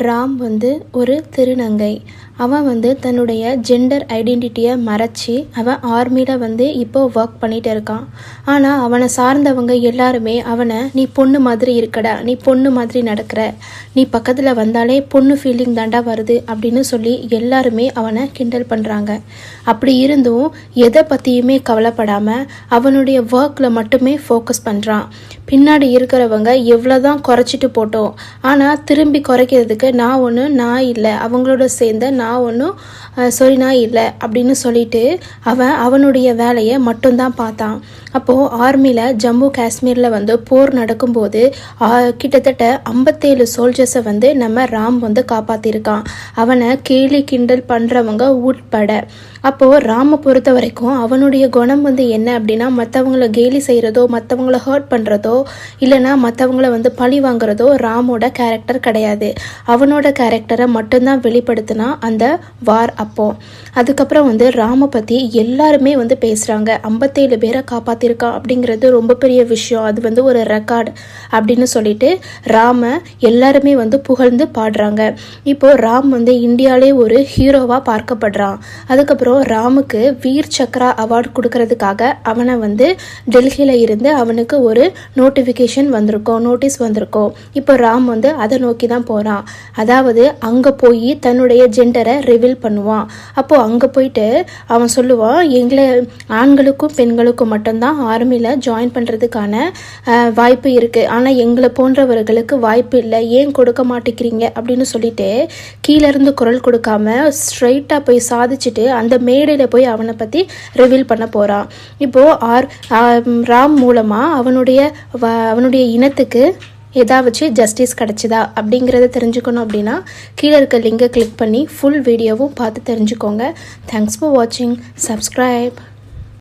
ராம் வந்து ஒரு திருநங்கை. அவன் தன்னுடைய ஜெண்டர் ஐடென்டிட்டியை மறைச்சி அவன் ஆர்மியில் இப்போ ஒர்க் பண்ணிகிட்டு இருக்கான். ஆனால் அவனை சார்ந்தவங்க எல்லாருமே அவனை நீ பொண்ணு மாதிரி இருக்கடா, நீ பொண்ணு மாதிரி நடக்கிற, நீ பக்கத்தில் வந்தாலே பொண்ணு ஃபீலிங் தாண்டா வருது அப்படின்னு சொல்லி எல்லாருமே அவனை கிண்டல் பண்ணுறாங்க. அப்படி இருந்தும் எதை பற்றியுமே கவலைப்படாமல் அவனுடைய ஒர்க்கில் மட்டுமே ஃபோக்கஸ் பண்ணுறான். பின்னாடி இருக்கிறவங்க எவ்வளோதான் குறைச்சிட்டு போட்டோம், ஆனால் திரும்பி குறைக்கிறதுக்கு நான் இல்லை, அவங்களோட சேர்ந்த நான் இல்லை அப்படின்னு சொல்லிட்டு அவனுடைய வேலையை மட்டும்தான் பார்த்தான். அப்போது ஆர்மியில் ஜம்மு காஷ்மீரில் போர் நடக்கும்போது கிட்டத்தட்ட 57 சோல்ஜர்ஸை நம்ம ராம் காப்பாற்றிருக்கான், அவனை கேலி கிண்டல் பண்ணுறவங்க உட்பட. அப்போது ராமை பொறுத்த வரைக்கும் அவனுடைய குணம் என்ன அப்படின்னா, மற்றவங்கள கேலி செய்கிறதோ மற்றவங்கள ஹர்ட் பண்ணுறதோ இல்லைனா மற்றவங்கள பழி வாங்குறதோ ராமோட கேரக்டர் கிடையாது. அவனோட கேரக்டரை மட்டும்தான் வெளிப்படுத்தினா அந்த வார். அதுக்கப்புறம் ராமை பற்றி எல்லாருமே பேசுகிறாங்க. 57 பேரை காப்பாற்றிருக்கான் அப்படிங்கிறது ரொம்ப பெரிய விஷயம், அது ஒரு ரெக்கார்டு அப்படின்னு சொல்லிட்டு ராமை எல்லாருமே புகழ்ந்து பாடுறாங்க. இப்போது ராம் இந்தியாவிலே ஒரு ஹீரோவாக பார்க்கப்படுறான். அதுக்கப்புறம் ராமுக்கு வீர் சக்ரா அவார்டு கொடுக்கறதுக்காக அவனை டெல்லியில் இருந்து அவனுக்கு ஒரு நோட்டிஃபிகேஷன் நோட்டீஸ் வந்திருக்கோம். இப்போ ராம் அதை நோக்கி தான் போகிறான். அதாவது அங்கே போய் தன்னுடைய ஜெண்டரை ரிவீல் பண்ணுவான். அப்போது அங்கே போயிட்டு அவன் சொல்லுவான், எங்களை ஆண்களுக்கும் பெண்களுக்கும் மட்டும்தான் ஆர்மியில் ஜாயின் பண்ணுறதுக்கான வாய்ப்பு இருக்குது, ஆனால் எங்களை போன்றவர்களுக்கு வாய்ப்பு இல்லை, ஏன் கொடுக்க மாட்டேங்கிறீங்க அப்படின்னு சொல்லிட்டு கீழேருந்து குரல் கொடுக்காம ஸ்ட்ரைட்டாக போய் சாதிச்சுட்டு அந்த மேடையில் போய் அவனை பற்றி ரிவீல் பண்ண போகிறான். இப்போது ராம் மூலமாக அவனுடைய இனத்துக்கு ஏதாவது ஜஸ்டிஸ் கிடச்சிதா அப்படிங்கிறத தெரிஞ்சுக்கணும் அப்படின்னா கீழே இருக்க லிங்கை கிளிக் பண்ணி ஃபுல் வீடியோவும் பார்த்து தெரிஞ்சுக்கோங்க. தேங்க்ஸ் ஃபார் வாட்சிங். சப்ஸ்கிரைப்.